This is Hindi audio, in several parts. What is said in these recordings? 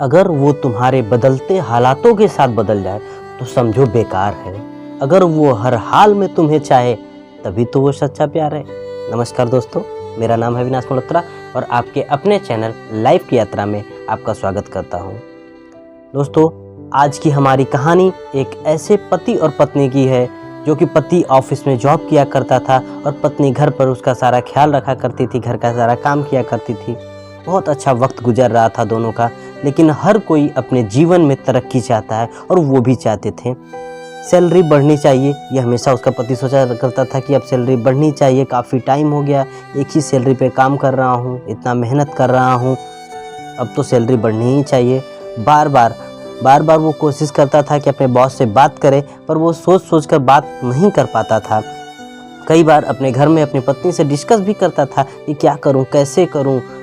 अगर वो तुम्हारे बदलते हालातों के साथ बदल जाए तो समझो बेकार है। अगर वो हर हाल में तुम्हें चाहे तभी तो वो सच्चा प्यार है। नमस्कार दोस्तों, मेरा नाम है अविनाश मल्होत्रा और आपके अपने चैनल लाइफ की यात्रा में आपका स्वागत करता हूँ। दोस्तों, आज की हमारी कहानी एक ऐसे पति और पत्नी की है जो कि पति ऑफिस में जॉब किया करता था और पत्नी घर पर उसका सारा ख्याल रखा करती थी, घर का सारा काम किया करती थी। बहुत अच्छा वक्त गुजर रहा था दोनों का, लेकिन हर कोई अपने जीवन में तरक्की चाहता है और वो भी चाहते थे। सैलरी बढ़नी चाहिए, ये हमेशा उसका पति सोचा करता था कि अब सैलरी बढ़नी चाहिए, काफ़ी टाइम हो गया एक ही सैलरी पे काम कर रहा हूँ, इतना मेहनत कर रहा हूँ, अब तो सैलरी बढ़नी ही चाहिए। बार बार वो कोशिश करता था कि अपने बॉस से बात करे, पर वो सोच कर बात नहीं कर पाता था। कई बार अपने घर में अपनी पत्नी से डिस्कस भी करता था कि क्या करूं,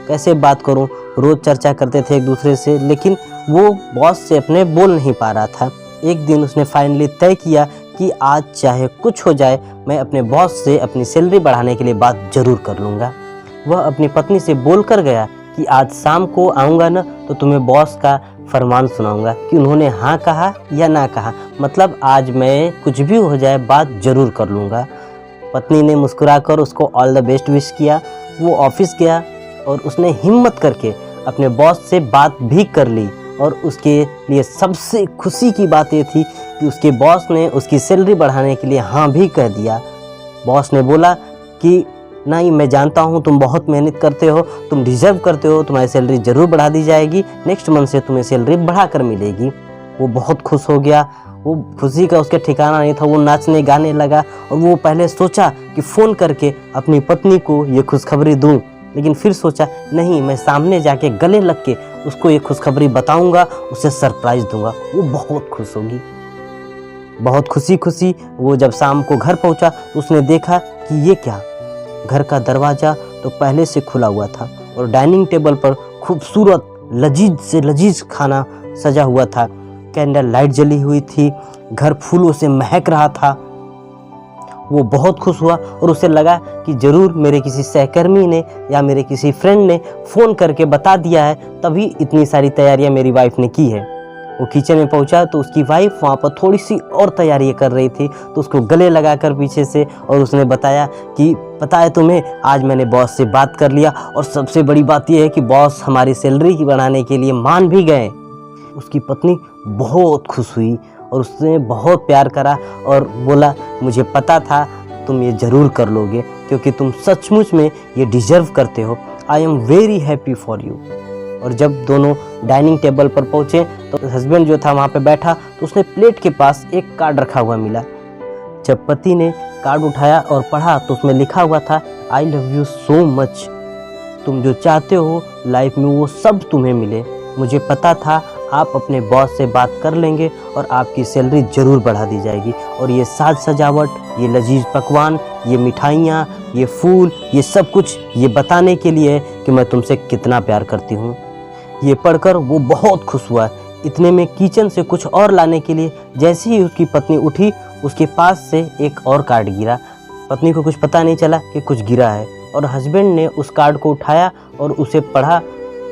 कैसे बात करूं। रोज़ चर्चा करते थे एक दूसरे से, लेकिन वो बॉस से अपने बोल नहीं पा रहा था। एक दिन उसने फाइनली तय किया कि आज चाहे कुछ हो जाए, मैं अपने बॉस से अपनी सैलरी बढ़ाने के लिए बात ज़रूर कर लूँगा। वह अपनी पत्नी से बोल कर गया कि आज शाम को आऊँगा ना तो तुम्हें बॉस का फरमान सुनाऊंगा कि उन्होंने हाँ कहा या ना कहा, मतलब आज मैं कुछ भी हो जाए बात ज़रूर कर लूँगा। पत्नी ने मुस्कुराकर उसको ऑल द बेस्ट विश किया। वो ऑफिस गया और उसने हिम्मत करके अपने बॉस से बात भी कर ली और उसके लिए सबसे खुशी की बात ये थी कि उसके बॉस ने उसकी सैलरी बढ़ाने के लिए हाँ भी कह दिया। बॉस ने बोला कि नहीं, मैं जानता हूँ तुम बहुत मेहनत करते हो, तुम डिज़र्व करते हो, तुम्हारी सैलरी ज़रूर बढ़ा दी जाएगी, नेक्स्ट मंथ से तुम्हें सैलरी बढ़ा कर मिलेगी। वो बहुत खुश हो गया, वो खुशी का उसके ठिकाना नहीं था। वो नाचने गाने लगा और वो पहले सोचा कि फ़ोन करके अपनी पत्नी को ये खुशखबरी दूँ, लेकिन फिर सोचा नहीं, मैं सामने जाके गले लग के उसको ये खुशखबरी बताऊँगा, उसे सरप्राइज़ दूँगा, वो बहुत खुश होगी। बहुत खुशी वो जब शाम को घर पहुँचा तो उसने देखा कि ये क्या, घर का दरवाज़ा तो पहले से खुला हुआ था और डाइनिंग टेबल पर खूबसूरत लजीज से लजीज खाना सजा हुआ था। कैंडल लाइट जली हुई थी, घर फूलों से महक रहा था। वो बहुत खुश हुआ और उसे लगा कि ज़रूर मेरे किसी सहकर्मी ने या मेरे किसी फ्रेंड ने फ़ोन करके बता दिया है, तभी इतनी सारी तैयारियां मेरी वाइफ ने की है। वो किचन में पहुंचा तो उसकी वाइफ वहाँ पर थोड़ी सी और तैयारी कर रही थी, तो उसको गले लगाकर पीछे से और उसने बताया कि पता है तुम्हें, आज मैंने बॉस से बात कर लिया और सबसे बड़ी बात यह है कि बॉस हमारी सैलरी की बढ़ाने के लिए मान भी गए। उसकी पत्नी बहुत खुश हुई और उसने बहुत प्यार करा और बोला, मुझे पता था तुम ये ज़रूर कर लोगे क्योंकि तुम सचमुच में ये डिज़र्व करते हो। I am very happy for you. और जब दोनों डाइनिंग टेबल पर पहुँचे तो हस्बैंड जो था वहाँ पे बैठा, तो उसने प्लेट के पास एक कार्ड रखा हुआ मिला। जब पति ने कार्ड उठाया और पढ़ा तो उसमें लिखा हुआ था, I love you so much. तुम जो चाहते हो लाइफ में वो सब तुम्हें मिले। मुझे पता था आप अपने बॉस से बात कर लेंगे और आपकी सैलरी ज़रूर बढ़ा दी जाएगी। और ये साज सजावट, ये लजीज पकवान, ये मिठाइयाँ, ये फूल, ये सब कुछ ये बताने के लिए है कि मैं तुमसे कितना प्यार करती हूँ। ये पढ़कर वो बहुत खुश हुआ। इतने में किचन से कुछ और लाने के लिए जैसे ही उसकी पत्नी उठी, उसके पास से एक और कार्ड गिरा। पत्नी को कुछ पता नहीं चला कि कुछ गिरा है और हस्बैंड ने उस कार्ड को उठाया और उसे पढ़ा,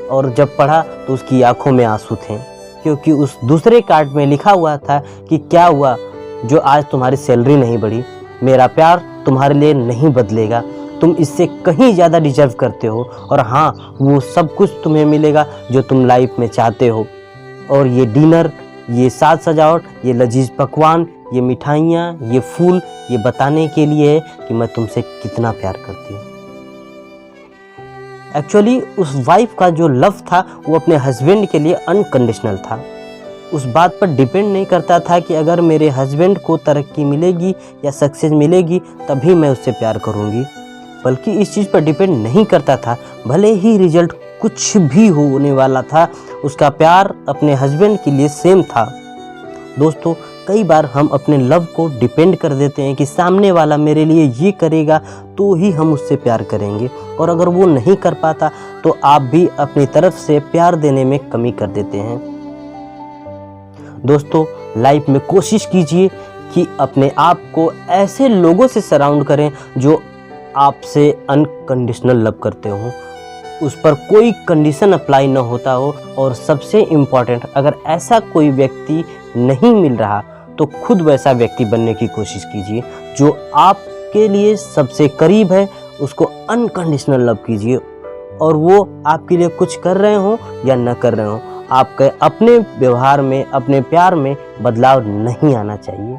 और जब पढ़ा तो उसकी आंखों में आंसू थे, क्योंकि उस दूसरे कार्ड में लिखा हुआ था कि क्या हुआ जो आज तुम्हारी सैलरी नहीं बढ़ी, मेरा प्यार तुम्हारे लिए नहीं बदलेगा, तुम इससे कहीं ज़्यादा डिजर्व करते हो और हाँ, वो सब कुछ तुम्हें मिलेगा जो तुम लाइफ में चाहते हो। और ये डिनर, ये साज सजावट, ये लजीज पकवान, ये मिठाइयाँ, ये फूल, ये बताने के लिए है कि मैं तुमसे कितना प्यार करती हूँ। एक्चुअली उस वाइफ का जो लव था वो अपने हस्बैंड के लिए अनकंडीशनल था। उस बात पर डिपेंड नहीं करता था कि अगर मेरे हस्बैंड को तरक्की मिलेगी या सक्सेस मिलेगी तभी मैं उससे प्यार करूँगी, बल्कि इस चीज़ पर डिपेंड नहीं करता था। भले ही रिजल्ट कुछ भी होने वाला था, उसका प्यार अपने हस्बैंड के लिए सेम था। दोस्तों, कई बार हम अपने लव को डिपेंड कर देते हैं कि सामने वाला मेरे लिए ये करेगा तो ही हम उससे प्यार करेंगे, और अगर वो नहीं कर पाता तो आप भी अपनी तरफ से प्यार देने में कमी कर देते हैं। दोस्तों, लाइफ में कोशिश कीजिए कि अपने आप को ऐसे लोगों से सराउंड करें जो आपसे अनकंडीशनल लव करते हो। उस पर कोई कंडीशन अप्लाई न होता हो, और सबसे इम्पॉर्टेंट, अगर ऐसा कोई व्यक्ति नहीं मिल रहा तो खुद वैसा व्यक्ति बनने की कोशिश कीजिए। जो आपके लिए सबसे करीब है उसको अनकंडीशनल लव कीजिए, और वो आपके लिए कुछ कर रहे हो या न कर रहे हो, आपके अपने व्यवहार में, अपने प्यार में बदलाव नहीं आना चाहिए।